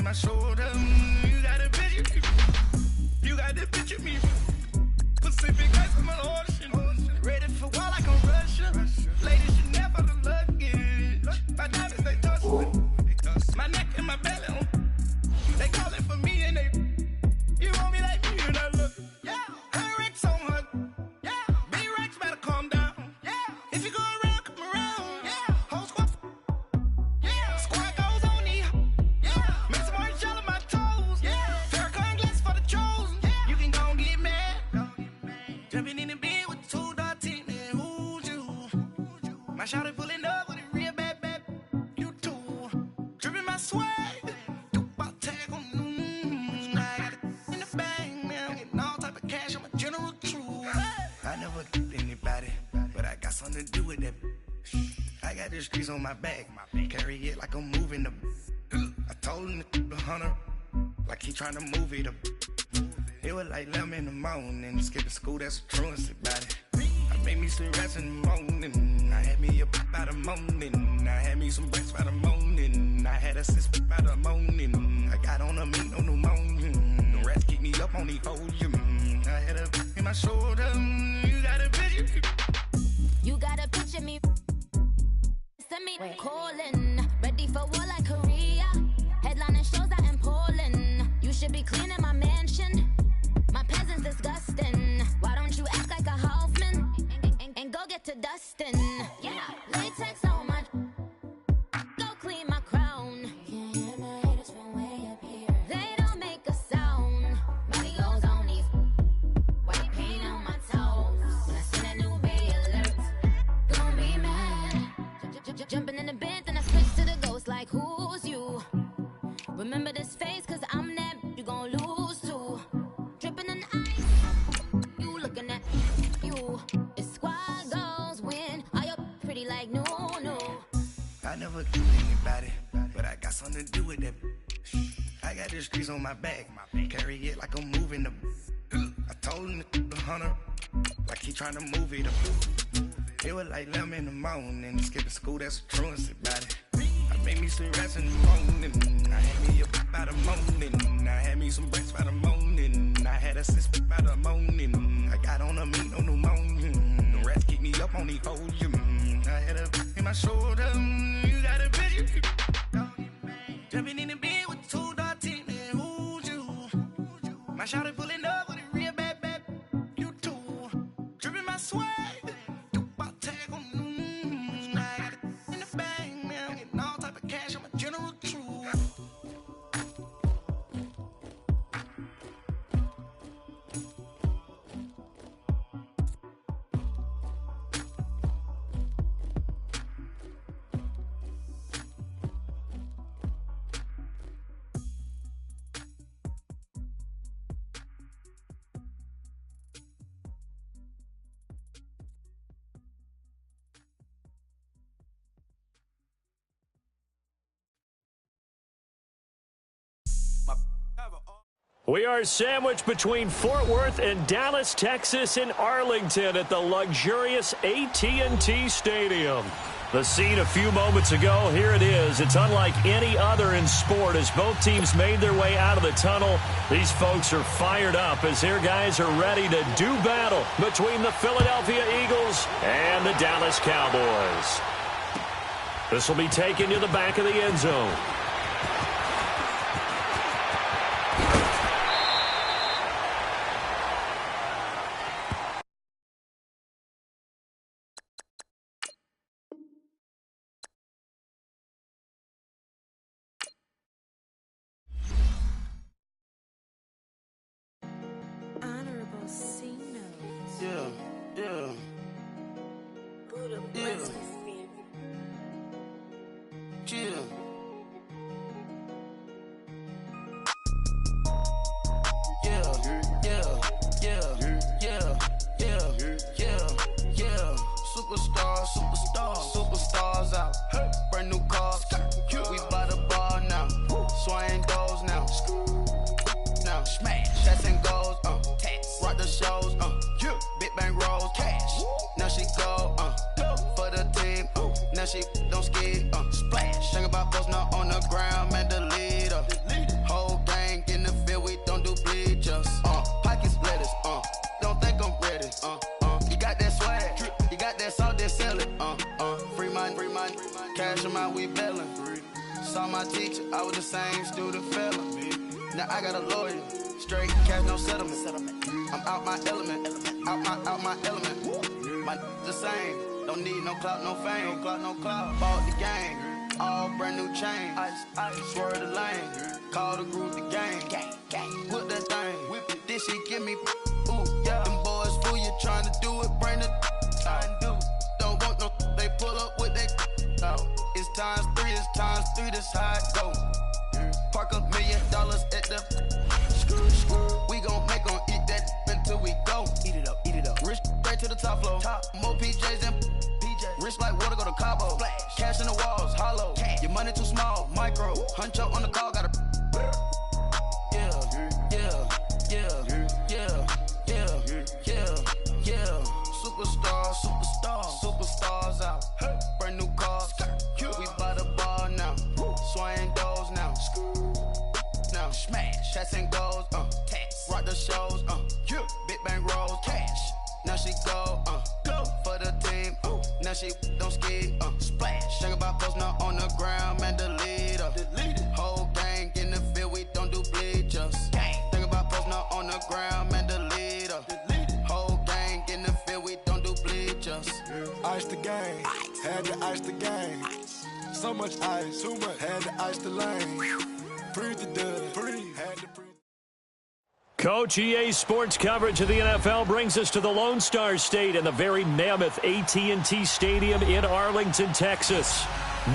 my shoulder. You got a bitch, you got the bitch of me. Pacific ice, I'm an ocean. Ready for war like I'm Russian. Ladies, you never the luggage. My diamonds, they touch my neck and my belly. They calling for me and they. You want me like me and I look. Yeah, her Rex on her. Yeah, B-Rex better calm down. Yeah, if you go around, come around. Yeah, whole squad. Yeah, squad goes on me. Yeah, make some orange gel on my toes. Yeah, Farrakhan glass for the chosen. Yeah, you can go and get mad. Jumping in the bed with 2 dark teeth, man, who's you? My shawty pulling up with a real bad, you too. Dripping my swag, about tag on, I got it in the bag, man, I'm getting all type of cash, I'm a general truth. I never did anybody, but I got something to do with that. I got the streets on my back, carry it like I'm moving the. I told him the hunter, like he trying to move it up. It was like 11 in the morning, skipping school, that's a truancy about it. I made me some rats in the morning, I had me a pop by the morning, I had me some breaks by the morning, I had a sis by the morning, I got on a meat on the morning, the rats keep me up on the podium, I had a in my shoulder, you got a bitch, you got a picture me, send me calling, ready for war like Korea, headlining shows out in Poland, you should be cleaning my mansion. My peasants disgusting. Why don't you act like a Hoffman and go get to dustin'? Yeah, latex on my. Go clean my crown. Can't hear my haters from way up here. They don't make a sound. Body goes on these. White paint on my toes. When I see that new bay alert, gon' be mad. Jumping in the bed, then I switch to the ghost like who's you? Remember this face, cause I'm that you gon' lose too. Dripping in ice, you looking at you. It's squad goals win. Are you pretty like no? I never did anybody, but I got something to do with that. I got the streets on my back, carry it like I'm moving the. I told him the hunter, like he trying to move it up. It was like 11 in the morning, skipping school, that's a truancy about it. I made me some rats in the morning, I had me a pop by the morning, I had me some breaks by the morning, I had a sis by the morning, I got on a meat on the morning, the rats keep me up on the podium, I had a in my shoulder, you got a bitch, jumping in the bed with 2 dark teeth, man, who's you? My shawty pulling up with a real bad, you too, dripping my swag. We are sandwiched between Fort Worth and Dallas, Texas, and Arlington at the luxurious AT&T Stadium. The scene a few moments ago, here it is. It's unlike any other in sport as both teams made their way out of the tunnel. These folks are fired up as their guys are ready to do battle between the Philadelphia Eagles and the Dallas Cowboys. This will be taken to the back of the end zone. Superstars out. Brand new cars. We by the bar now. Swaying doors now. Now smash. Shots and goals. Rock the shows. Big bang rolls. Cash. Now she go. For the team. Now she don't skid. Splash. Think about posting up on the ground, man, the leader. saw my teacher, I was the same student fella. Now I got a lawyer, straight cash, no settlement. I'm out my element, out my element. My the same, don't need no clout, no fame, no clout. Bought the game, all brand new chain. I swerve the lane, call the group the gang. Whip that thing, whip it. This shit give me ooh, yeah. Them boys fool you trying to do it, bring the don't want no, they pull up with they It's times three, this how it go. Park $1 million at the we gon' make them eat that until we go. Eat it up. Rich straight to the top floor. More PJs than PJs. Rich like water, go to Cabo. Splash. Cash in the walls, hollow. Cash. Your money too small, micro. Hunch up on the call, gotta. Superstars out. Brand new cars. We by the bar now. Swaying doors now. Now smash. Chats and goals. Rock the shows. Big bang rolls. Cash. Now she go. For the team. Now she don't ski. Splash. Think about posting up on the ground, man. Delete her. Whole gang in the field. We don't do bleachers. Think about posting up on the ground, man. Delete her. Whole gang in the field. We don't do bleachers. Ice the game. Had to ice the game. So much ice. Too much. Had to ice the lane. Breathe the dud. Breathe. Had to breathe. Coach, EA Sports coverage of the NFL brings us to the Lone Star State and the very mammoth AT&T Stadium in Arlington, Texas.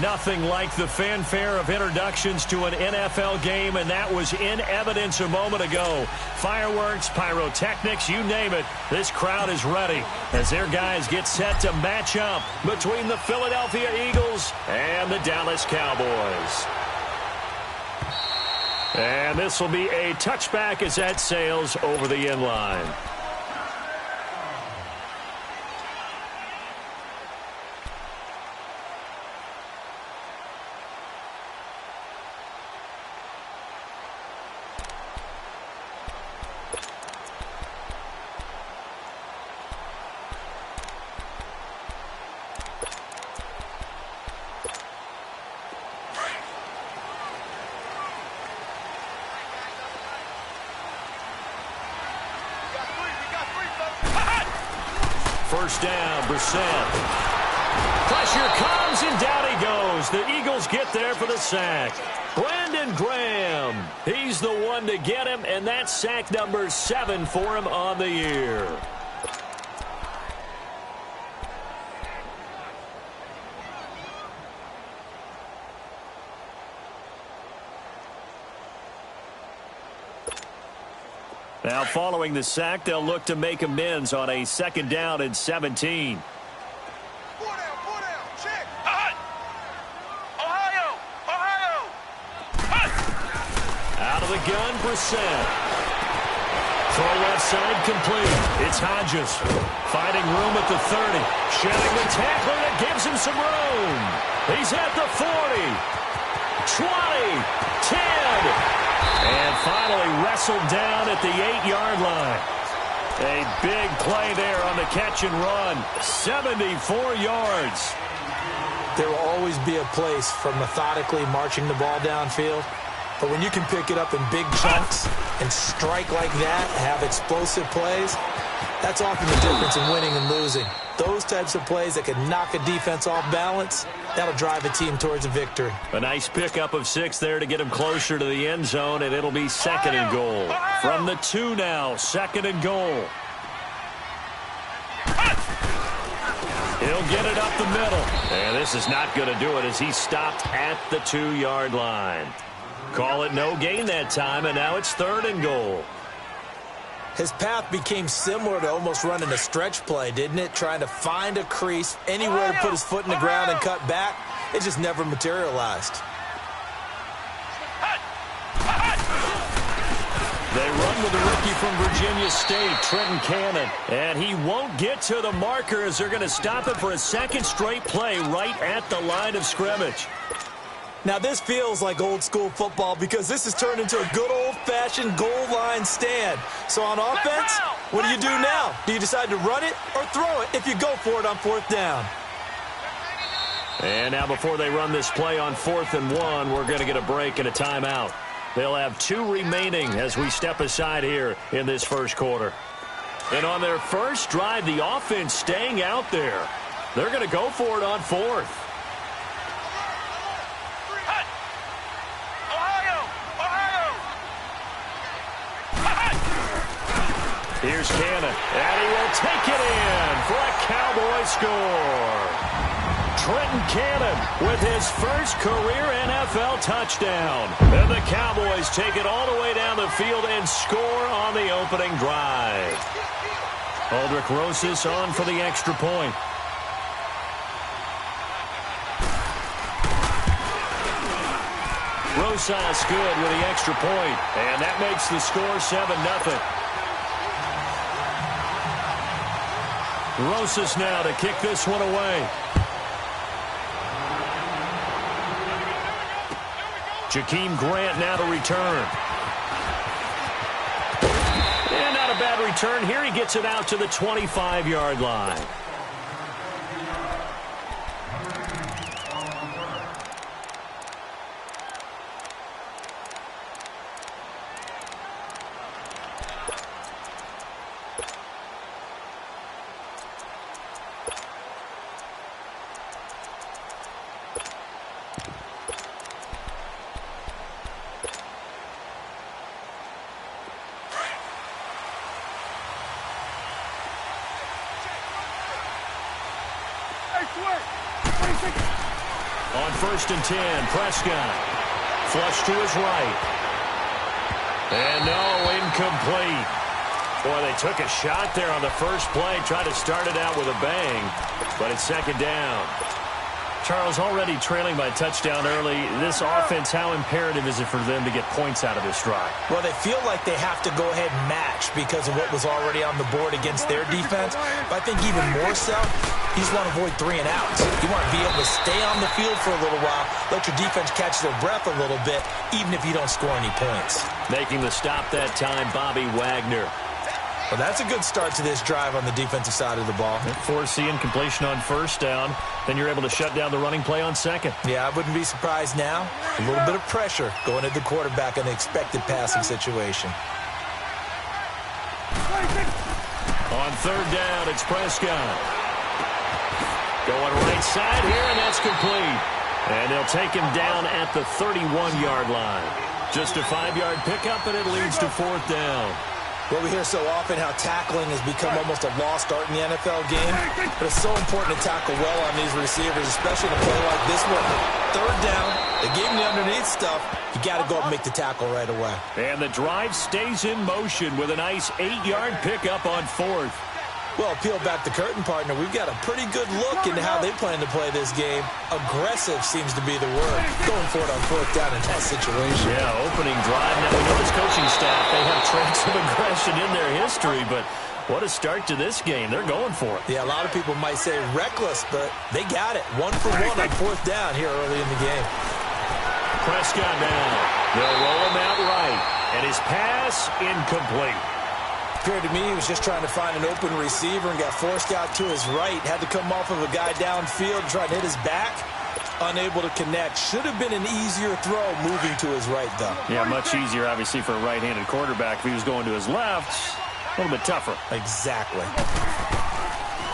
Nothing like the fanfare of introductions to an NFL game, and that was in evidence a moment ago. Fireworks, pyrotechnics, you name it. This crowd is ready as their guys get set to match up between the Philadelphia Eagles and the Dallas Cowboys. And this will be a touchback as that sails over the end line. First down, Brissett. Pressure comes, and down he goes. The Eagles get there for the sack. Brandon Graham, he's the one to get him, and that's sack number 7 for him on the year. Now, following the sack, they'll look to make amends on a 2nd down and 17. 4 down, check. Hut. Ohio. Hut. Out of the gun, Brissett. Throw left side complete. It's Hodges finding room at the 30. Shedding the tackler that gives him some room. He's at the 40. 20. 10. And finally wrestled down at the 8-yard line. A big play there on the catch and run. 74 yards. There will always be a place for methodically marching the ball downfield. But when you can pick it up in big chunks and strike like that, have explosive plays, that's often the difference in winning and losing. Those types of plays that can knock a defense off balance, that'll drive a team towards a victory. A nice pickup of 6 there to get him closer to the end zone, and it'll be 2nd and goal. From the 2 now, 2nd and goal. He'll get it up the middle. And this is not going to do it as he stopped at the 2-yard line. Call it no gain that time, and now it's 3rd and goal. His path became similar to almost running a stretch play, didn't it? Trying to find a crease, anywhere to put his foot in the ground and cut back. It just never materialized. They run with the rookie from Virginia State, Trenton Cannon. And he won't get to the marker as they're going to stop it for a 2nd straight play right at the line of scrimmage. Now, this feels like old-school football because this has turned into a good old-fashioned goal line stand. So on offense, what do you do now? Do you decide to run it or throw it if you go for it on 4th down? And now before they run this play on 4th and 1, we're going to get a break and a timeout. They'll have 2 remaining as we step aside here in this first quarter. And on their first drive, the offense staying out there. They're going to go for it on 4th. Here's Cannon, and he will take it in for a Cowboy score. Trenton Cannon with his first career NFL touchdown. And the Cowboys take it all the way down the field and score on the opening drive. Aldrick Rosas on for the extra point. Rosas good with the extra point, and that makes the score 7-0. Rosas now to kick this one away. Jakeem Grant now to return. And not a bad return. Here he gets it out to the 25-yard line. On 1st and 10, Prescott. Flush to his right. And no, incomplete. Boy, they took a shot there on the first play. Tried to start it out with a bang, but it's 2nd down. Charles, already trailing by a touchdown early. This offense, how imperative is it for them to get points out of this drive? Well, they feel like they have to go ahead and match because of what was already on the board against their defense. But I think even more so, you just want to avoid 3 and outs. You want to be able to stay on the field for a little while, let your defense catch their breath a little bit, even if you don't score any points. Making the stop that time, Bobby Wagner. Well, that's a good start to this drive on the defensive side of the ball. Forcing completion on 1st down. Then you're able to shut down the running play on 2nd. Yeah, I wouldn't be surprised now. A little bit of pressure going at the quarterback in the expected passing situation. On 3rd down, it's Prescott. Going right side here, and that's complete. And they'll take him down at the 31-yard line. Just a 5-yard pickup, and it leads to 4th down. Well, we hear so often how tackling has become almost a lost art in the NFL game. But it's so important to tackle well on these receivers, especially in a play like this one. 3rd down, they gave him the underneath stuff. You got to go up and make the tackle right away. And the drive stays in motion with a nice 8-yard pickup on 4th. Well, peel back the curtain, partner. We've got a pretty good look into how they plan to play this game. Aggressive seems to be the word. Going for it on 4th down in that situation. Yeah, opening drive. Now, we know this coaching staff, they have traits of aggression in their history, but what a start to this game. They're going for it. Yeah, a lot of people might say reckless, but they got it. 1 for 1 on 4th down here early in the game. Prescott now. They'll roll him out right, and his pass incomplete. Appeared to me he was just trying to find an open receiver and got forced out to his right. Had to come off of a guy downfield, try to hit his back. Unable to connect. Should have been an easier throw moving to his right, though. Yeah, much easier, obviously, for a right-handed quarterback. If he was going to his left, a little bit tougher. Exactly.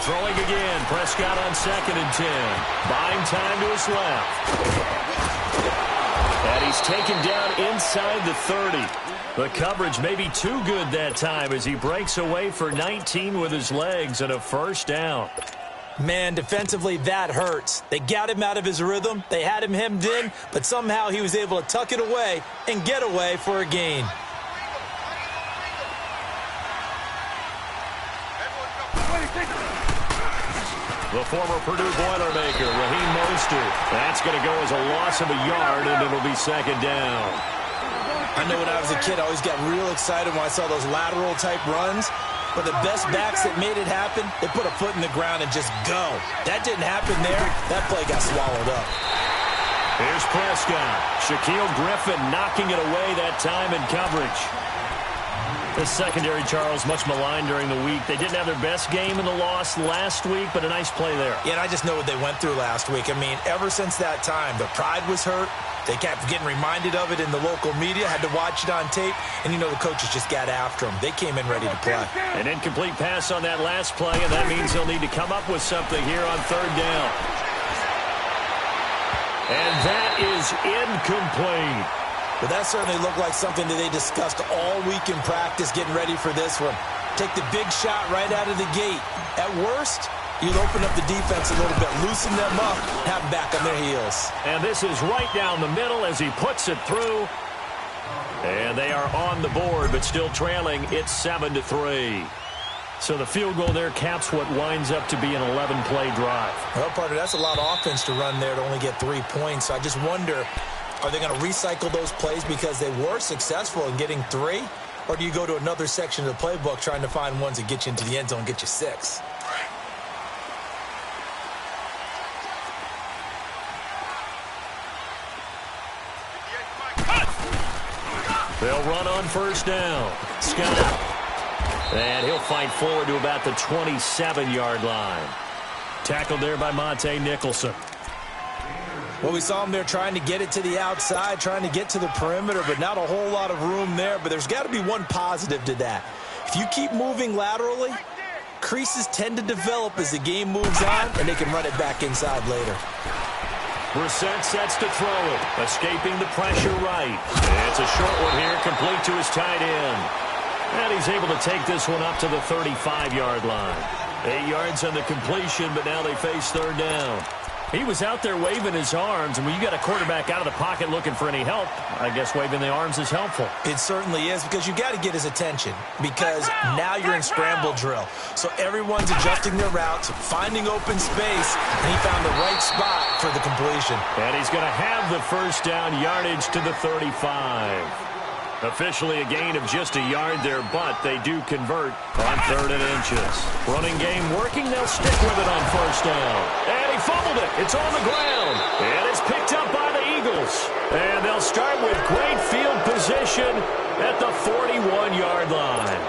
Throwing again. Prescott on 2nd and 10. Buying time to his left. And he's taken down inside the 30. The coverage may be too good that time as he breaks away for 19 with his legs and a 1st down. Man, defensively, that hurts. They got him out of his rhythm. They had him hemmed in, but somehow he was able to tuck it away and get away for a gain. The former Purdue Boilermaker, Raheem Mostert. That's going to go as a loss of a yard, and it'll be 2nd down. I know when I was a kid, I always got real excited when I saw those lateral-type runs. But the best backs that made it happen, they put a foot in the ground and just go. That didn't happen there. That play got swallowed up. Here's Prescott. Shaquille Griffin knocking it away that time in coverage. The secondary, Charles, much maligned during the week. They didn't have their best game in the loss last week, but a nice play there. Yeah, and I just know what they went through last week. I mean, ever since that time, their pride was hurt. They kept getting reminded of it in the local media, had to watch it on tape, and you know the coaches just got after them. They came in ready to play. An incomplete pass on that last play, and that means they'll need to come up with something here on third down. And that is incomplete. But that certainly looked like something that they discussed all week in practice, getting ready for this one. Take the big shot right out of the gate. At worst, you'd open up the defense a little bit, loosen them up, have them back on their heels. And this is right down the middle as he puts it through. And they are on the board, but still trailing. It's 7-3. So the field goal there caps what winds up to be an 11-play drive. Well, partner, that's a lot of offense to run there to only get 3 points. So I just wonder, are they going to recycle those plays because they were successful in getting 3? Or do you go to another section of the playbook trying to find ones that get you into the end zone and get you 6? They'll run on first down. Scott. And he'll fight forward to about the 27-yard line. Tackled there by Monte Nicholson. Well, we saw him there trying to get it to the outside, trying to get to the perimeter, but not a whole lot of room there. But there's got to be one positive to that. If you keep moving laterally, creases tend to develop as the game moves on, and they can run it back inside later. Brissett sets to throw it, escaping the pressure right. It's a short one here, complete to his tight end. And he's able to take this one up to the 35-yard line. 8 yards on the completion, but now they face third down. He was out there waving his arms, and when you got a quarterback out of the pocket looking for any help, I guess waving the arms is helpful. It certainly is, because you got to get his attention, because now you're in scramble drill. So everyone's adjusting their routes, finding open space, and he found the right spot for the completion. And he's going to have the first down, yardage to the 35. Officially a gain of just a yard there, but they do convert on 3rd and inches. Running game working. They'll stick with it on first down. And he fumbled it. It's on the ground. And it's picked up by the Eagles. And they'll start with great field position at the 41-yard line.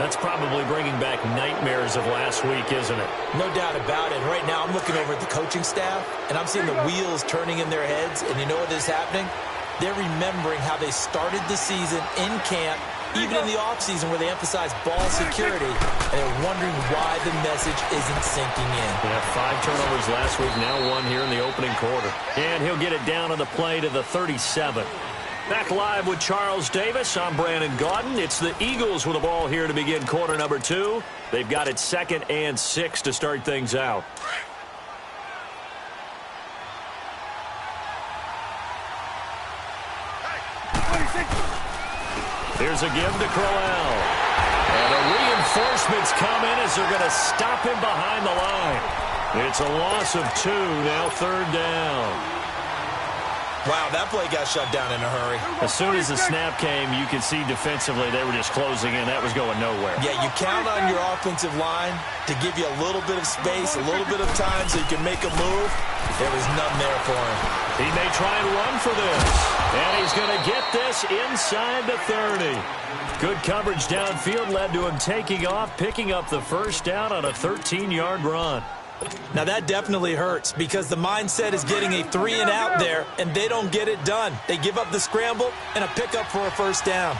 That's probably bringing back nightmares of last week, isn't it? No doubt about it. Right now I'm looking over at the coaching staff, and I'm seeing the wheels turning in their heads, and you know what is happening? They're remembering how they started the season in camp, even in the offseason where they emphasized ball security, and they're wondering why the message isn't sinking in. Yeah, 5 turnovers last week, now 1 here in the opening quarter. And he'll get it down on the play to the 37. Back live with Charles Davis. I'm Brandon Gaudin. It's the Eagles with the ball here to begin quarter number 2. They've got it 2nd and 6 to start things out. Here's a give to Crowell. And the reinforcements come in as they're going to stop him behind the line. It's a loss of 2, now 3rd down. Wow, that play got shut down in a hurry. As soon as the snap came, you could see defensively they were just closing in. That was going nowhere. Yeah, you count on your offensive line to give you a little bit of space, a little bit of time so you can make a move. There was none there for him. He may try and run for this. And he's going to get this inside the 30. Good coverage downfield led to him taking off, picking up the first down on a 13-yard run. Now that definitely hurts because the mindset is getting a 3-and-out there, and they don't get it done. They give up the scramble and a pickup for a first down.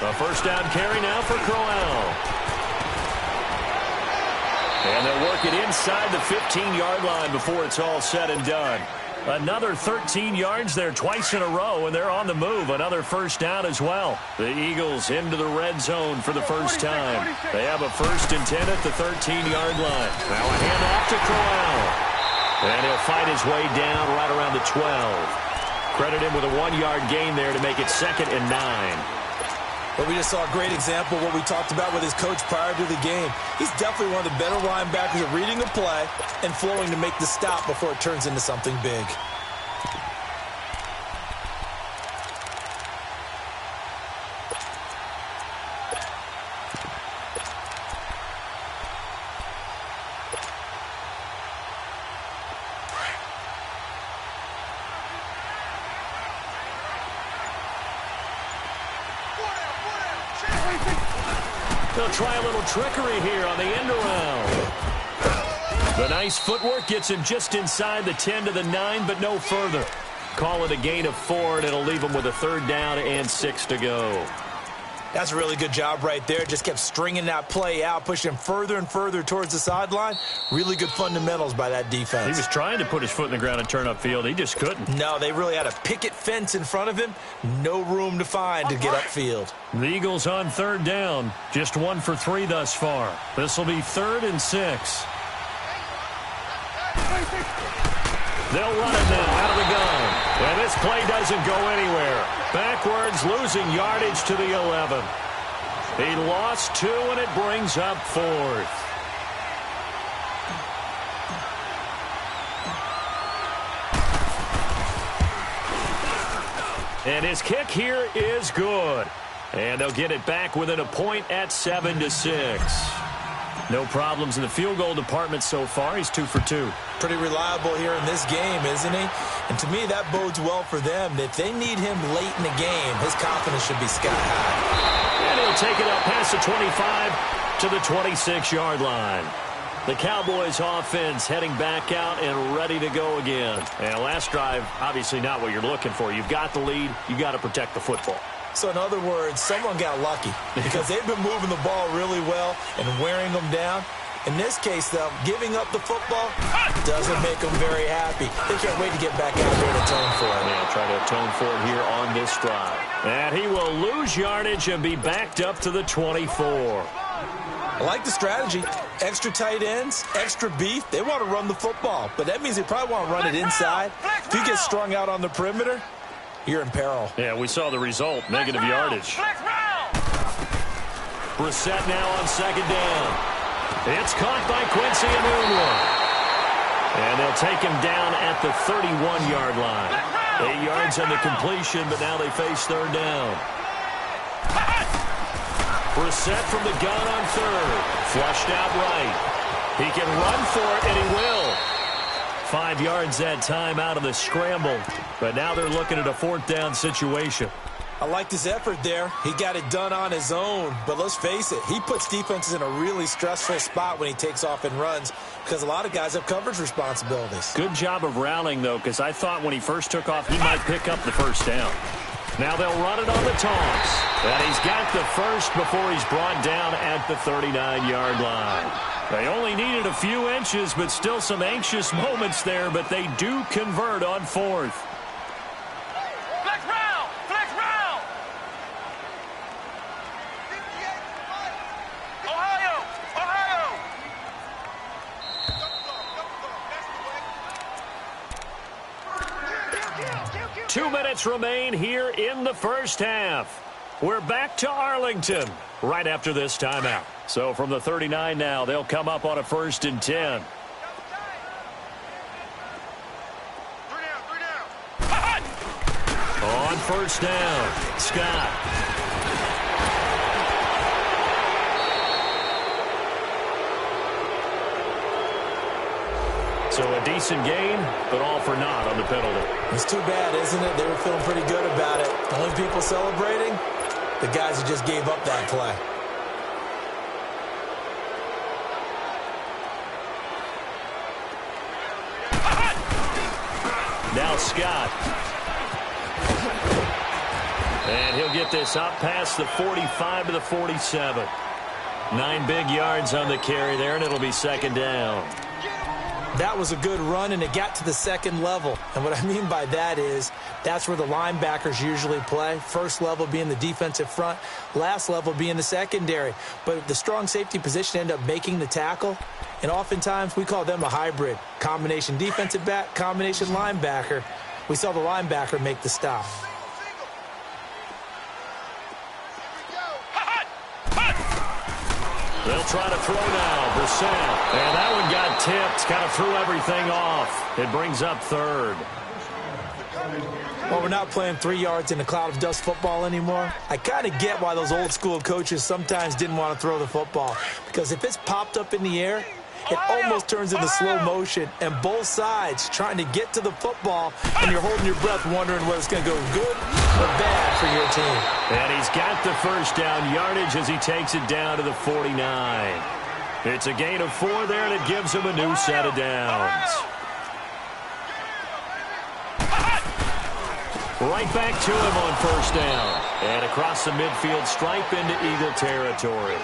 A first down carry now for Crowell. And they'll work it inside the 15-yard line before it's all said and done. Another 13 yards there twice in a row, and they're on the move. Another first down as well. The Eagles into the red zone for the first time. They have a 1st and 10 at the 13-yard line. Now a handoff to Crowell. And he'll fight his way down right around the 12. Credit him with a 1-yard gain there to make it 2nd and 9. But we just saw a great example of what we talked about with his coach prior to the game. He's definitely one of the better linebackers at reading a play and flowing to make the stop before it turns into something big. They'll try a little trickery here on the end around. The nice footwork gets him just inside the 10 to the 9, but no further. Call it a gain of 4, and it'll leave him with a 3rd down and 6 to go. That's a really good job right there. Just kept stringing that play out, pushing him further and further towards the sideline. Really good fundamentals by that defense. He was trying to put his foot in the ground and turn upfield. He just couldn't. No, they really had a picket fence in front of him. No room to find to get upfield. The Eagles on 3rd down. Just 1 for 3 thus far. This will be 3rd and 6. They'll run it now out of the gun. And this play doesn't go anywhere. Backwards, losing yardage to the 11. He lost 2, and it brings up 4th. And his kick here is good. And they'll get it back within a point at 7 to 6. No problems in the field goal department so far. He's 2 for 2. Pretty reliable here in this game, isn't he? And to me, that bodes well for them. If they need him late in the game, his confidence should be sky high. And he'll take it up past the 25 to the 26-yard line. The Cowboys offense heading back out and ready to go again. And last drive, obviously not what you're looking for. You've got the lead. You've got to protect the football. So, in other words, someone got lucky because they've been moving the ball really well and wearing them down. In this case, though, giving up the football doesn't make them very happy. They can't wait to get back out there and atone for it. Yeah, try to atone for it here on this drive. And he will lose yardage and be backed up to the 24. I like the strategy. Extra tight ends, extra beef. They want to run the football, but that means they probably want to run it inside. If you get strung out on the perimeter, you're in peril. Yeah, we saw the result, negative yardage. Brissett now on 2nd down. It's caught by Quincy Enunwa. And they'll take him down at the 31-yard line. 8 yards on the completion, but now they face 3rd down. Brissett from the gun on 3rd. Flushed out right. He can run for it, and he will. 5 yards that time out of the scramble. But now they're looking at a 4th down situation. I liked his effort there. He got it done on his own. But let's face it, he puts defenses in a really stressful spot when he takes off and runs because a lot of guys have coverage responsibilities. Good job of rallying, though, because I thought when he first took off, he might pick up the 1st down. Now they'll run it on the toss. And he's got the 1st before he's brought down at the 39-yard line. They only needed a few inches, but still some anxious moments there, but they do convert on 4th. Flex round! Flex round! Ohio! Ohio! 2 minutes remain here in the 1st half. We're back to Arlington right after this timeout. So from the 39 now, they'll come up on a 1st and 10. On 1st down, Scott. So a decent gain, but all for naught on the penalty. It's too bad, isn't it? They were feeling pretty good about it. The only people celebrating, the guys who just gave up that play. Now Scott. And he'll get this up past the 45 to the 47. 9 big yards on the carry there, and it'll be 2nd down. That was a good run, and it got to the 2nd level. And what I mean by that is that's where the linebackers usually play. 1st level being the defensive front, last level being the secondary. But the strong safety position ended up making the tackle, and oftentimes we call them a hybrid. Combination defensive back, combination linebacker. We saw the linebacker make the stop. They'll try to throw now. Brissett. And that one got tipped. Kind of threw everything off. It brings up 3rd. Well, we're not playing 3 yards in a cloud of dust football anymore. I kind of get why those old school coaches sometimes didn't want to throw the football. Because if it's popped up in the air it almost turns into slow motion, and both sides trying to get to the football, and you're holding your breath wondering whether it's going to go good or bad for your team. And he's got the first down yardage as he takes it down to the 49. It's a gain of 4 there, and it gives him a new set of downs. Right back to him on first down. And across the midfield stripe into Eagle territory.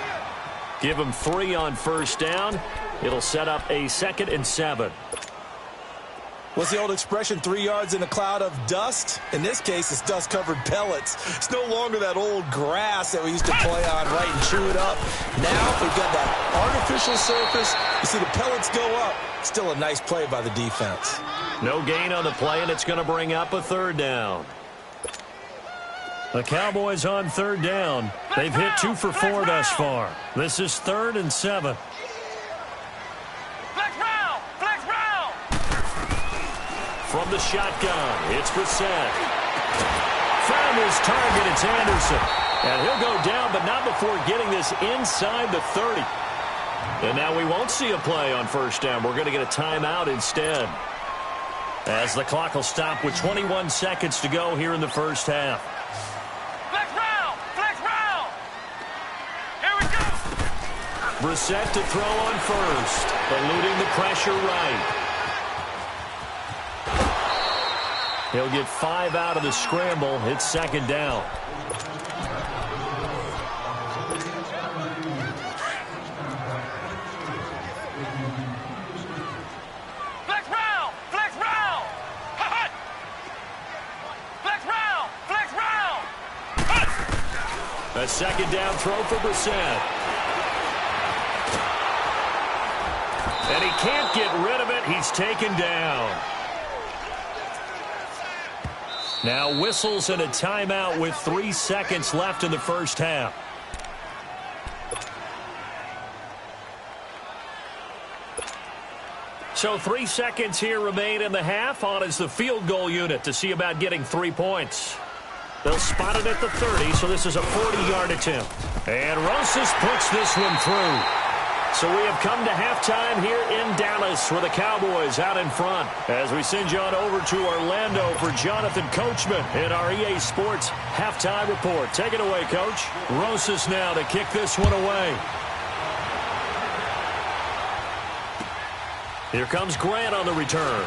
Give him 3 on first down. It'll set up a 2nd and 7. What's the old expression, 3 yards in a cloud of dust? In this case, it's dust-covered pellets. It's no longer that old grass that we used to play on, right, and chew it up. Now we've got that artificial surface. You see the pellets go up. Still a nice play by the defense. No gain on the play, and it's going to bring up a 3rd down. The Cowboys on 3rd down. They've hit 2 for 4 thus far. This is 3rd and 7. From the shotgun, it's Brissett. Found his target, it's Anderson. And he'll go down, but not before getting this inside the 30. And now we won't see a play on first down. We're going to get a timeout instead, as the clock will stop with 21 seconds to go here in the first half. Flex round! Here we go! Brissett to throw on first, eluding the pressure right. He'll get 5 out of the scramble. It's 2nd down. Flex round! A 2nd down throw for Brissett. And he can't get rid of it. He's taken down. Now whistles and a timeout with 3 seconds left in the first half. So 3 seconds here remain in the half. On is the field goal unit to see about getting 3 points. They'll spot it at the 30, so this is a 40-yard attempt. And Rosas puts this one through. So we have come to halftime here in Dallas with the Cowboys out in front. As we send you on over to Orlando for Jonathan Coachman in our EA Sports halftime report. Take it away, Coach. Rosas now to kick this one away. Here comes Grant on the return.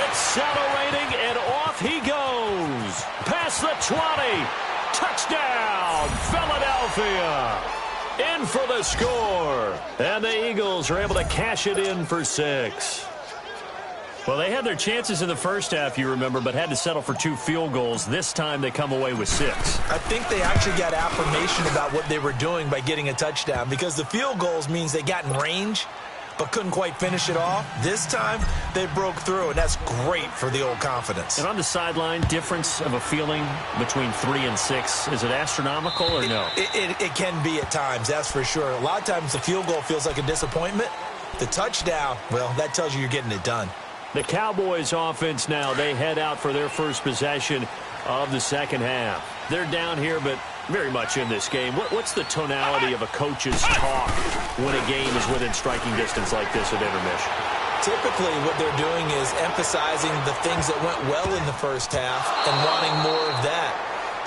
Accelerating, and off he goes. Past the 20. Touchdown, Philadelphia. In for the score. And the Eagles are able to cash it in for 6. Well, they had their chances in the first half, you remember, but had to settle for 2 field goals. This time they come away with 6. I think they actually got affirmation about what they were doing by getting a touchdown, because the field goals means they got in range but couldn't quite finish it off. This time, they broke through, and that's great for the old confidence. And on the sideline, difference of a feeling between 3 and 6, is it astronomical or no? It can be at times, that's for sure. A lot of times the field goal feels like a disappointment. The touchdown, well, that tells you you're getting it done. The Cowboys offense now, they head out for their first possession of the second half. They're down here, but very much in this game. What's the tonality of a coach's talk when a game is within striking distance like this at intermission? Typically, what they're doing is emphasizing the things that went well in the first half and wanting more of that.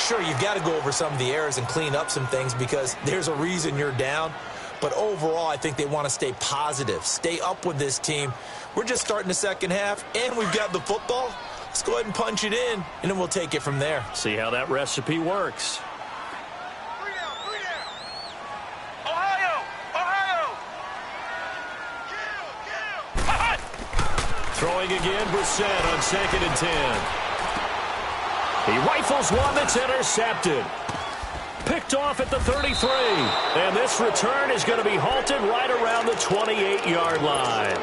Sure, you've got to go over some of the errors and clean up some things because there's a reason you're down. But overall, I think they want to stay positive, stay up with this team. We're just starting the second half, and we've got the football. Let's go ahead and punch it in, and then we'll take it from there. See how that recipe works. Throwing again, Brissett on 2nd and 10. He rifles one that's intercepted. Picked off at the 33. And this return is going to be halted right around the 28-yard line.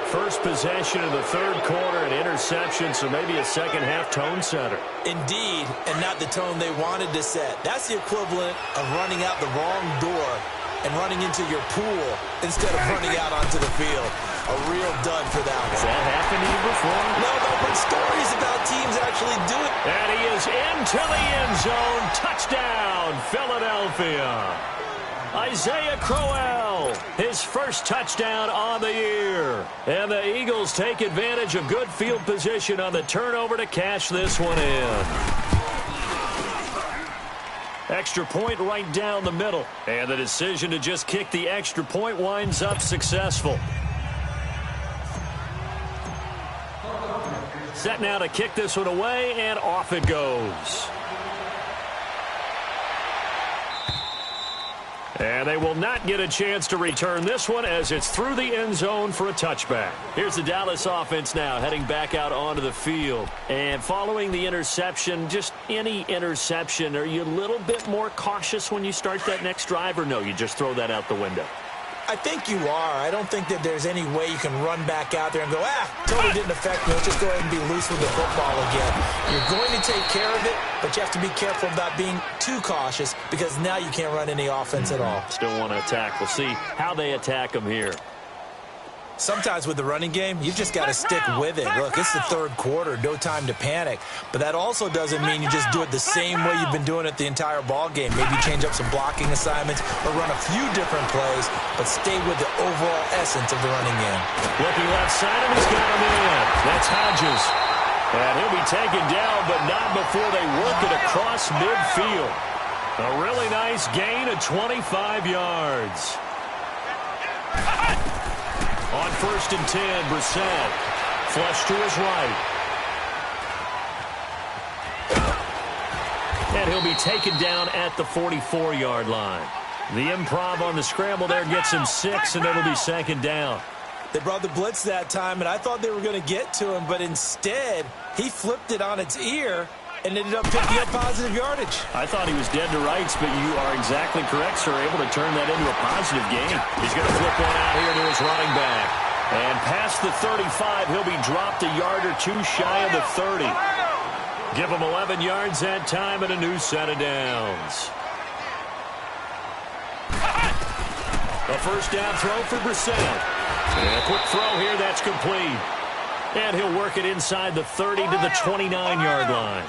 First possession of the third quarter, an interception, so maybe a second-half tone setter. Indeed, and not the tone they wanted to set. That's the equivalent of running out the wrong door and running into your pool instead of running out onto the field. A real dud for that one. Has that happened to you before? No, heard stories about teams actually doing. And he is into the end zone. Touchdown, Philadelphia. Isaiah Crowell, his first touchdown on the year. And the Eagles take advantage of good field position on the turnover to cash this one in. Extra point right down the middle. And the decision to just kick the extra point winds up successful. Set now to kick this one away, and off it goes. And they will not get a chance to return this one as it's through the end zone for a touchback. Here's the Dallas offense now heading back out onto the field. And following the interception, just any interception, are you a little bit more cautious when you start that next drive, or no, you just throw that out the window? I think you are. I don't think that there's any way you can run back out there and go, totally didn't affect me. Let's just go ahead and be loose with the football again. You're going to take care of it, but you have to be careful about being too cautious because now you can't run any offense at all. Still want to attack. We'll see how they attack them here. Sometimes with the running game, you've just got to stick with it. Look, it's the third quarter, no time to panic. But that also doesn't mean you just do it the same way you've been doing it the entire ball game. Maybe change up some blocking assignments or run a few different plays, but stay with the overall essence of the running game. Looking left side, and he's got him in. That's Hodges. And he'll be taken down, but not before they work it across midfield. A really nice gain of 25 yards. On 1st and 10, Brissett. Flush to his right. And he'll be taken down at the 44-yard line. The improv on the scramble there gets him 6, and it'll be 2nd down. They brought the blitz that time, and I thought they were going to get to him, but instead, he flipped it on its ear and ended up picking up positive yardage. I thought he was dead to rights, but you are exactly correct, sir. Able to turn that into a positive gain. He's going to flip one out here to his running back. And past the 35, he'll be dropped a yard or two shy of the 30. Give him 11 yards that time and a new set of downs. A first down throw for Brissett. And a quick throw here, that's complete. And he'll work it inside the 30 to the 29-yard line.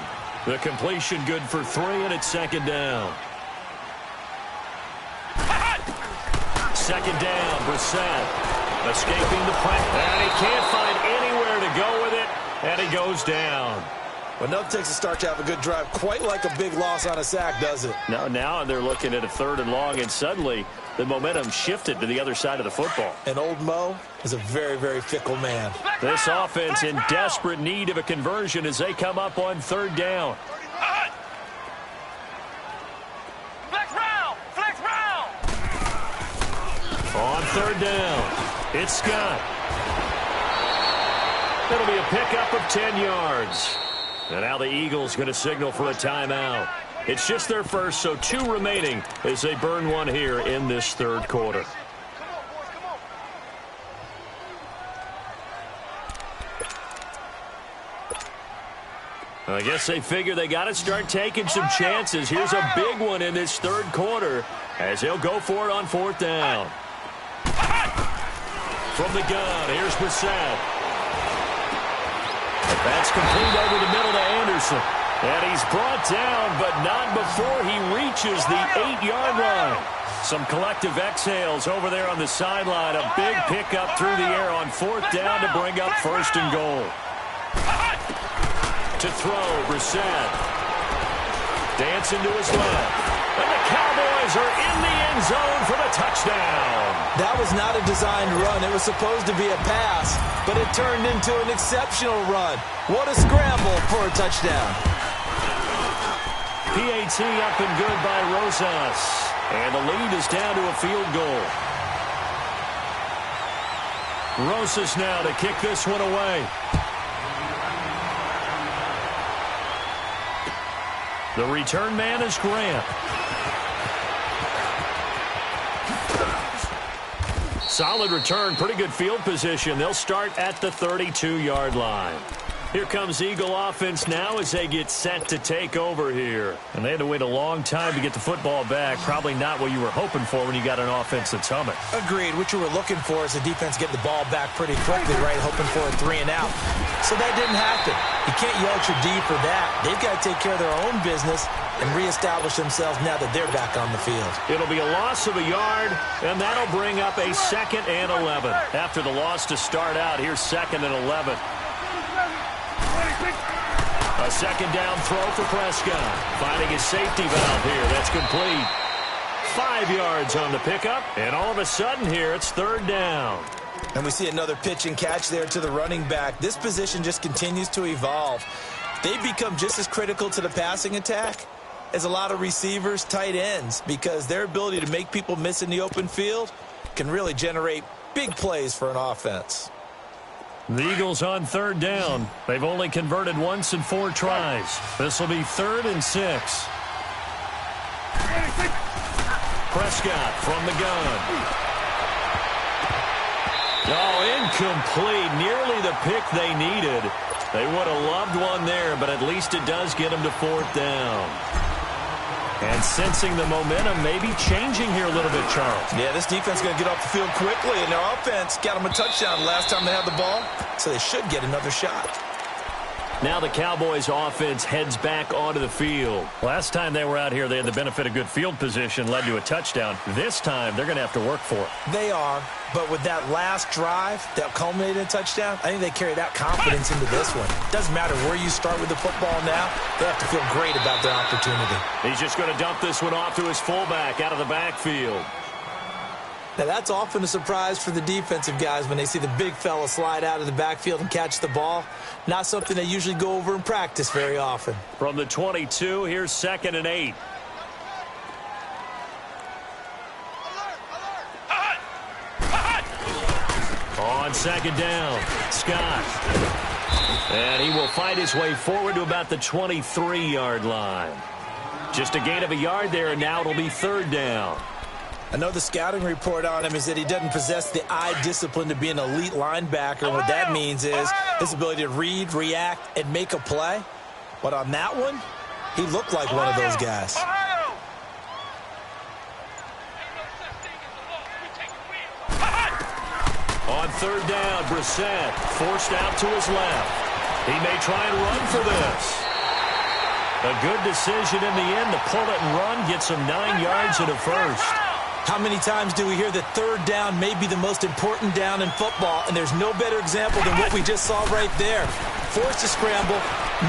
The completion good for 3, and it's 2nd down. 2nd down, Brissett. Escaping the pressure. And he can't find anywhere to go with it, and he goes down. Well, nothing takes a start to have a good drive, quite like a big loss on a sack, does it? No, now they're looking at a 3rd and long, and suddenly the momentum shifted to the other side of the football. And old Mo is a very, very fickle man. This offense in desperate need of a conversion as they come up on 3rd down. On 3rd down, it's Scott. It'll be a pickup of 10 yards. And now the Eagles going to signal for a timeout. It's just their first, so 2 remaining as they burn one here in this 3rd quarter. I guess they figure they got to start taking some chances. Here's a big one in this 3rd quarter as they'll go for it on 4th down. From the gun, here's Brissett. That's complete over the middle to Anderson. And he's brought down, but not before he reaches the 8-yard line. Some collective exhales over there on the sideline. A big pickup through the air on 4th down to bring up 1st and goal. To throw, Brissett. Dancing to his left. And the Cowboys are in the end zone for the touchdown. That was not a designed run. It was supposed to be a pass, but it turned into an exceptional run. What a scramble for a touchdown. PAT up and good by Rosas. And the lead is down to a field goal. Rosas now to kick this one away. The return man is Grant. Solid return, pretty good field position. They'll start at the 32-yard line. Here comes Eagle offense now as they get set to take over here. And they had to wait a long time to get the football back. Probably not what you were hoping for when you got an offense that's humming. Agreed. What you were looking for is the defense getting the ball back pretty quickly, right? Hoping for a 3-and-out. So that didn't happen. You can't yell at your D for that. They've got to take care of their own business and reestablish themselves now that they're back on the field. It'll be a loss of a yard, and that'll bring up a 2nd and 11. After the loss to start out, here's 2nd and 11. A 2nd down throw for Prescott. Finding his safety valve here. That's complete. 5 yards on the pickup, and all of a sudden here, it's 3rd down. And we see another pitch and catch there to the running back. This position just continues to evolve. They become just as critical to the passing attack as a lot of receivers, tight ends, because their ability to make people miss in the open field can really generate big plays for an offense. The Eagles on 3rd down. They've only converted once in 4 tries. This will be 3rd and 6. Prescott from the gun. Oh, incomplete. Nearly the pick they needed. They would have loved one there, but at least it does get them to 4th down. And sensing the momentum maybe changing here a little bit, Charles. Yeah, this defense is going to get off the field quickly, and their offense got them a touchdown last time they had the ball, so they should get another shot. Now the Cowboys offense heads back onto the field. Last time they were out here, they had the benefit of good field position, led to a touchdown. This time, they're going to have to work for it. They are, but with that last drive that culminated in a touchdown, I think they carry that confidence into this one. Doesn't matter where you start with the football now, they have to feel great about their opportunity. He's just going to dump this one off to his fullback out of the backfield. Now, that's often a surprise for the defensive guys when they see the big fella slide out of the backfield and catch the ball. Not something they usually go over in practice very often. From the 22, here's 2nd and 8. On 2nd down, Scott. And he will fight his way forward to about the 23-yard line. Just a gain of a yard there, and now it'll be 3rd down. I know the scouting report on him is that he doesn't possess the eye discipline to be an elite linebacker. And what that means is his ability to read, react, and make a play. But on that one, he looked like one of those guys. On 3rd down, Brissett forced out to his left. He may try and run for this. A good decision in the end to pull it and run, gets him 9 yards and a first. How many times do we hear that 3rd down may be the most important down in football, and there's no better example than what we just saw right there. Forced to scramble,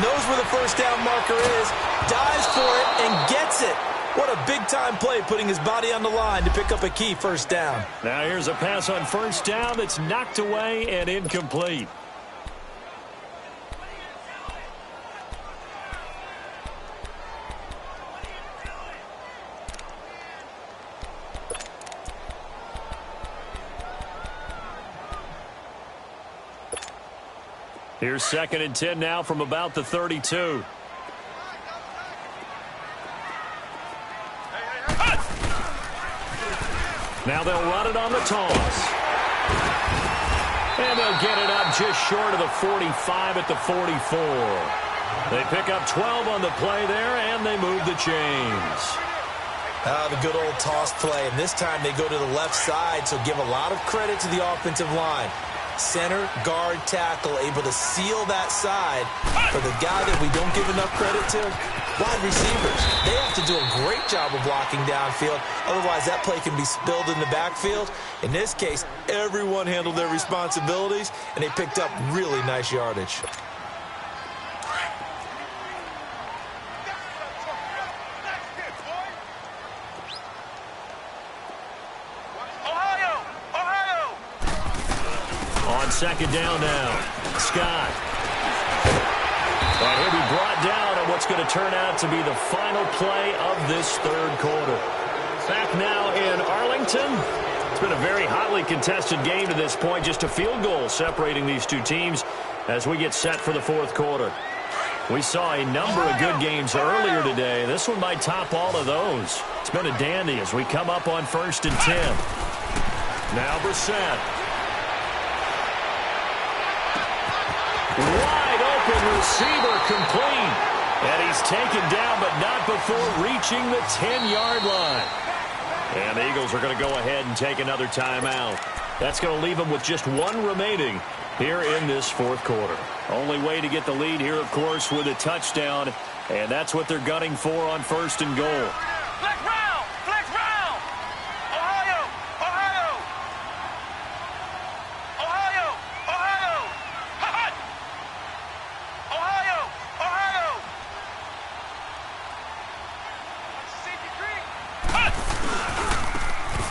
knows where the 1st down marker is, dives for it, and gets it. What a big-time play, putting his body on the line to pick up a key 1st down. Now here's a pass on 1st down that's knocked away and incomplete. Here's 2nd and 10 now from about the 32. Now they'll run it on the toss. And they'll get it up just short of the 45 at the 44. They pick up 12 on the play there, and they move the chains. The good old toss play, and this time they go to the left side, so give a lot of credit to the offensive line. Center, guard, tackle, able to seal that side for the guy that we don't give enough credit to. Wide receivers, they have to do a great job of blocking downfield. Otherwise, that play can be spilled in the backfield. In this case, everyone handled their responsibilities, and they picked up really nice yardage. On 2nd down now, Scott. And he'll be brought down on what's going to turn out to be the final play of this 3rd quarter. Back now in Arlington. It's been a very hotly contested game to this point. Just a field goal separating these two teams as we get set for the 4th quarter. We saw a number of good games earlier today. This one might top all of those. It's been a dandy as we come up on 1st and 10. Now Brissett. Wide open Receiver complete. And he's taken down, but not before reaching the 10-yard line. And the Eagles are going to go ahead and take another timeout. That's going to leave them with just one remaining here in this fourth quarter. Only way to get the lead here, of course, with a touchdown. And that's what they're gunning for on 1st and goal. Flex round! Flex round! Ohio! Ohio! Ohio! Ohio! Hot! Ohio! Ohio! Hot!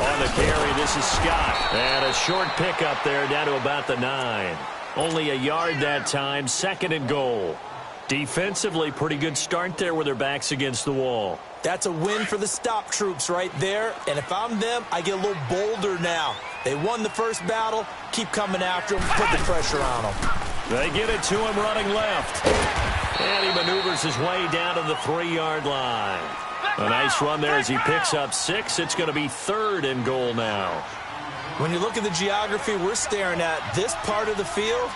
On the carry, this is Scott. And a short pickup there down to about the 9. Only a yard that time, 2nd and goal. Defensively, pretty good start there with their backs against the wall. That's a win for the stop troops right there. And if I'm them, I get a little bolder now. They won the first battle. Keep coming after them. Put the pressure on them. They get it to him running left. And he maneuvers his way down to the 3-yard line. A nice run there as he picks up 6. It's going to be 3rd and goal now. When you look at the geography we're staring at, this part of the field,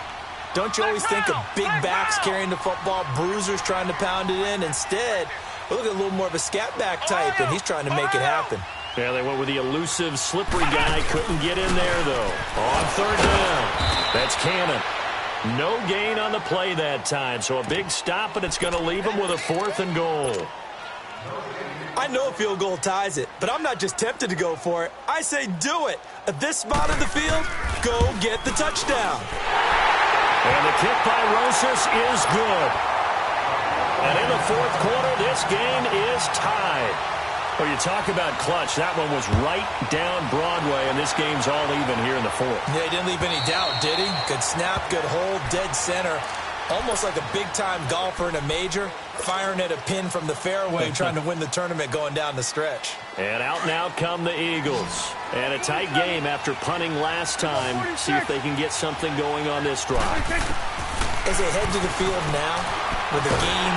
don't you always think of big backs carrying the football, bruisers trying to pound it in? Instead, look at a little more of a scat back type, and he's trying to make it happen. Yeah, they went with the elusive, slippery guy. Couldn't get in there, though. On 3rd down, that's Cannon. No gain on the play that time, so a big stop, and it's going to leave him with a 4th and goal. I know a field goal ties it, but I'm not just tempted to go for it. I say do it. At this spot of the field, go get the touchdown. And the kick by Rosas is good. And in the 4th quarter, this game is tied. Well, you talk about clutch. That one was right down Broadway, and this game's all even here in the 4th. Yeah, he didn't leave any doubt, did he? Good snap, good hold, dead center. Almost like a big-time golfer in a major, firing at a pin from the fairway, trying to win the tournament going down the stretch. And out now come the Eagles. And a tight game after punting last time. See if they can get something going on this drive. As they head to the field now with the game.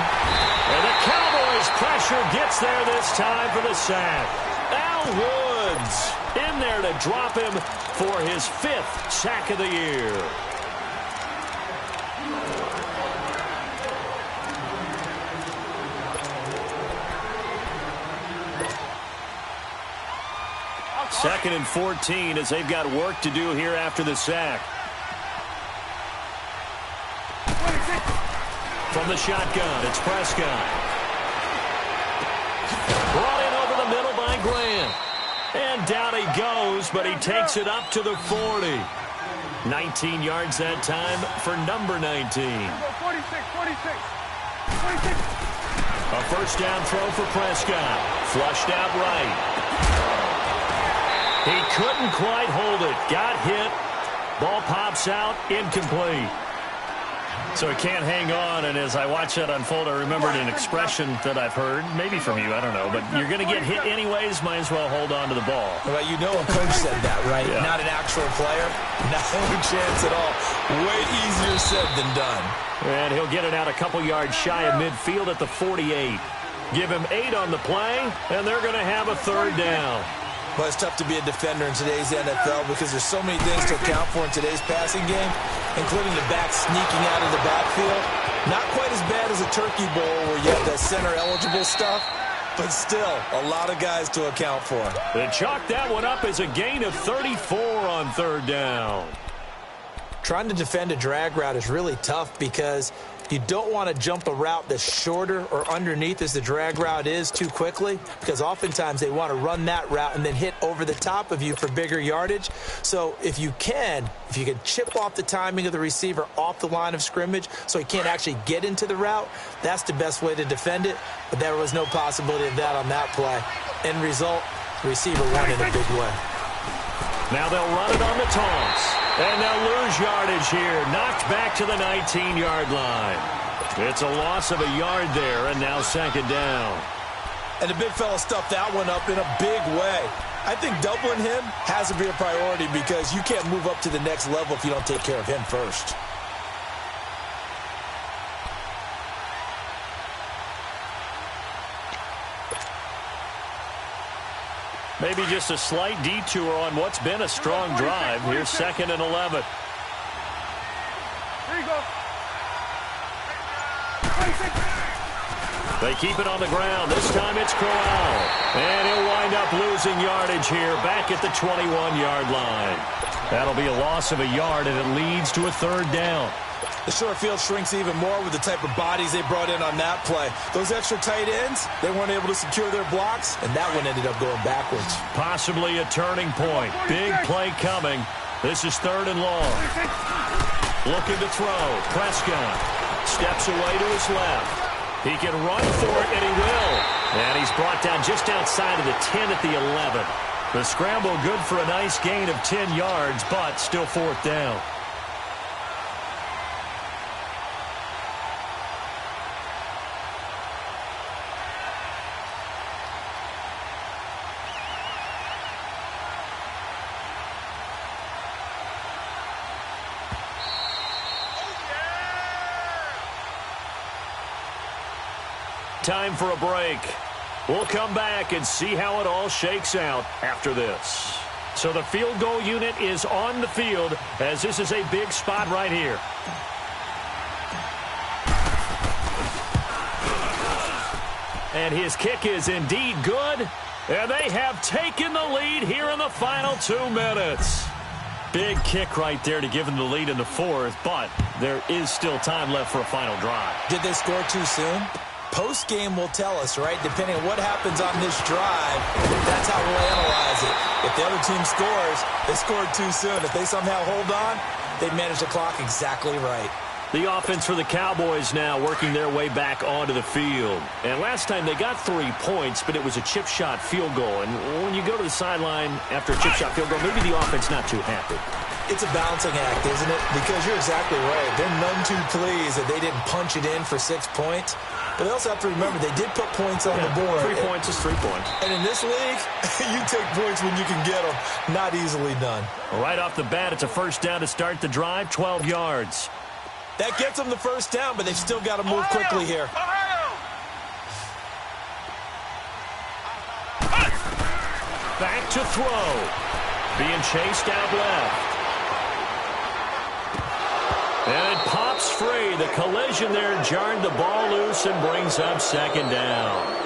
And the Cowboys' pressure gets there this time for the sack. Al Woods in there to drop him for his 5th sack of the year. Second and 14 as they've got work to do here after the sack. From the shotgun, it's Prescott. Brought in over the middle by Grant. And down he goes, but he takes it up to the 40. 19 yards that time for number 19. 46. A first down throw for Prescott. Flushed out right. He couldn't quite hold it. Got hit. Ball pops out. Incomplete. So he can't hang on, and as I watch that unfold, I remembered an expression that I've heard, maybe from you, I don't know, but you're going to get hit anyways, might as well hold on to the ball. Well, you know a coach said that, right? Yeah. Not an actual player. No chance at all. Way easier said than done. And he'll get it out a couple yards shy of midfield at the 48. Give him 8 on the play, and they're going to have a 3rd down. Well, it's tough to be a defender in today's NFL because there's so many things to account for in today's passing game, including the back sneaking out of the backfield. Not quite as bad as a turkey bowl where you have that center-eligible stuff, but still a lot of guys to account for. They chalk that one up as a gain of 34 on 3rd down. Trying to defend a drag route is really tough because you don't want to jump a route that's shorter or underneath as the drag route is too quickly, because oftentimes they want to run that route and then hit over the top of you for bigger yardage. So if you can chip off the timing of the receiver off the line of scrimmage so he can't actually get into the route, that's the best way to defend it. But there was no possibility of that on that play. End result, the receiver won in a big way. Now they'll run it on the toss. And they'll lose yardage here. Knocked back to the 19-yard line. It's a loss of a yard there, and now 2nd down. And the big fella stuffed that one up in a big way. I think doubling him has to be a priority because you can't move up to the next level if you don't take care of him first. Maybe just a slight detour on what's been a strong drive. Here's 2nd and 11. Here you go. They keep it on the ground. This time it's Corral. And he'll wind up losing yardage here back at the 21-yard line. That'll be a loss of a yard, and it leads to a third down. The short field shrinks even more with the type of bodies they brought in on that play. Those extra tight ends, they weren't able to secure their blocks, and that one ended up going backwards. Possibly a turning point. Big play coming. This is third and long. Looking to throw. Prescott steps away to his left. He can run for it, and he will. And he's brought down just outside of the 10 at the 11. The scramble good for a nice gain of 10 yards, but still fourth down. Time for a break. We'll come back and see how it all shakes out after this. So the field goal unit is on the field as this is a big spot right here. And his kick is indeed good. And they have taken the lead here in the final 2 minutes. Big kick right there to give them the lead in the fourth, but there is still time left for a final drive. Did they score too soon? Post-game will tell us, right? Depending on what happens on this drive, that's how we'll analyze it. If the other team scores, they scored too soon. If they somehow hold on, they manage the clock exactly right. The offense for the Cowboys now working their way back onto the field. And last time they got 3 points, but it was a chip shot field goal. And when you go to the sideline after a chip shot field goal, maybe the offense not too happy. It's a balancing act, isn't it? Because you're exactly right. They're none too pleased that they didn't punch it in for 6 points. But they also have to remember they did put points on the board. 3 points is 3 points. And in this league, you take points when you can get them. Not easily done. Right off the bat, it's a first down to start the drive, 12 yards. That gets them the first down, but they've still got to move quickly here. Back to throw. Being chased out left. And it pops free. The collision there jarred the ball loose and brings up second down.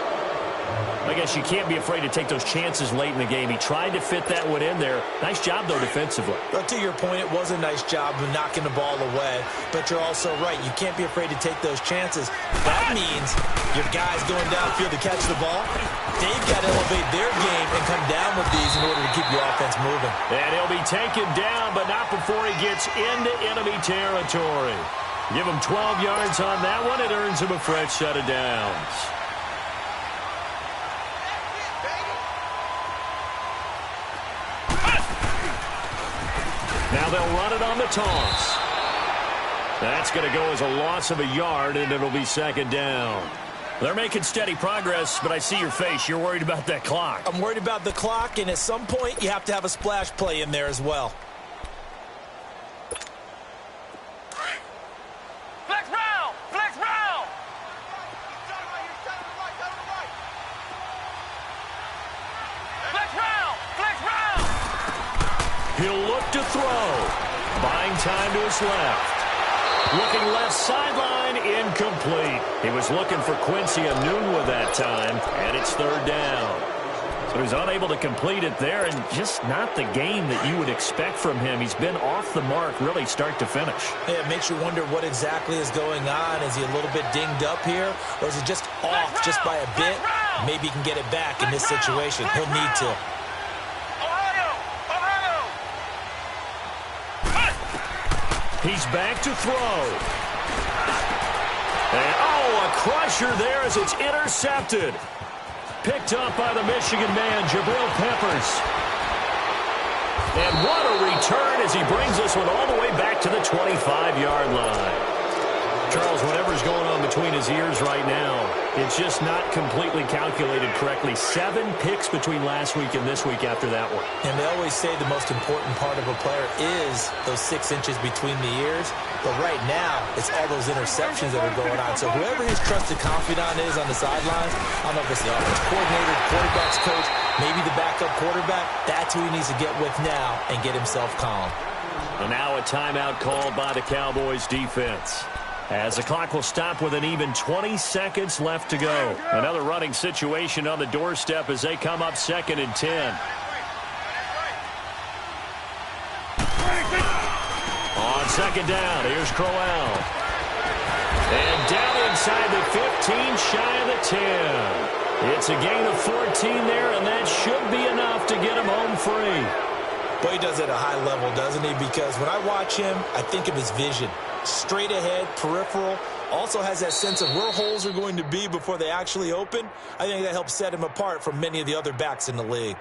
I guess you can't be afraid to take those chances late in the game. He tried to fit that one in there. Nice job, though, defensively. But to your point, it was a nice job of knocking the ball away. But you're also right. You can't be afraid to take those chances. That means your guys going downfield to catch the ball, they've got to elevate their game and come down with these in order to keep your offense moving. And he'll be taken down, but not before he gets into enemy territory. Give him 12 yards on that one. It earns him a fresh set of downs. Now they'll run it on the toss. That's going to go as a loss of a yard, and it'll be second down. They're making steady progress, but I see your face. You're worried about that clock. I'm worried about the clock, and at some point, you have to have a splash play in there as well. Flex round! Flex round! Flex round! Flex round! He'll look to throw. Buying time to his left. Looking left sideline, incomplete. He was looking for Quincy Enunwa that time, and it's third down. So he's unable to complete it there, and just not the game that you would expect from him. He's been off the mark, really, start to finish. Yeah, it makes you wonder what exactly is going on. Is he a little bit dinged up here, or is he just off just by a bit? Maybe he can get it back in this situation. He'll need to. He's back to throw. And, oh, a crusher there as it's intercepted. Picked up by the Michigan man, Jabril Peppers. And what a return as he brings this one all the way back to the 25-yard line. Charles, whatever's going on between his ears right now, it's just not completely calculated correctly. 7 picks between last week and this week after that one. And they always say the most important part of a player is those 6 inches between the ears. But right now, it's all those interceptions that are going on. So whoever his trusted confidant is on the sidelines, I don't know if it's the offense coordinator, quarterback's coach, maybe the backup quarterback, that's who he needs to get with now and get himself calm. And now a timeout called by the Cowboys defense. as the clock will stop with an even 20 seconds left to go. Another running situation on the doorstep as they come up 2nd and 10. On 2nd down, here's Crowell. And down inside the 15, shy of the 10. It's a gain of 14 there, and that should be enough to get him home free. But he does it at a high level, doesn't he? Because when I watch him, I think of his vision. Straight ahead, peripheral, also has that sense of where holes are going to be before they actually open. I think that helps set him apart from many of the other backs in the league.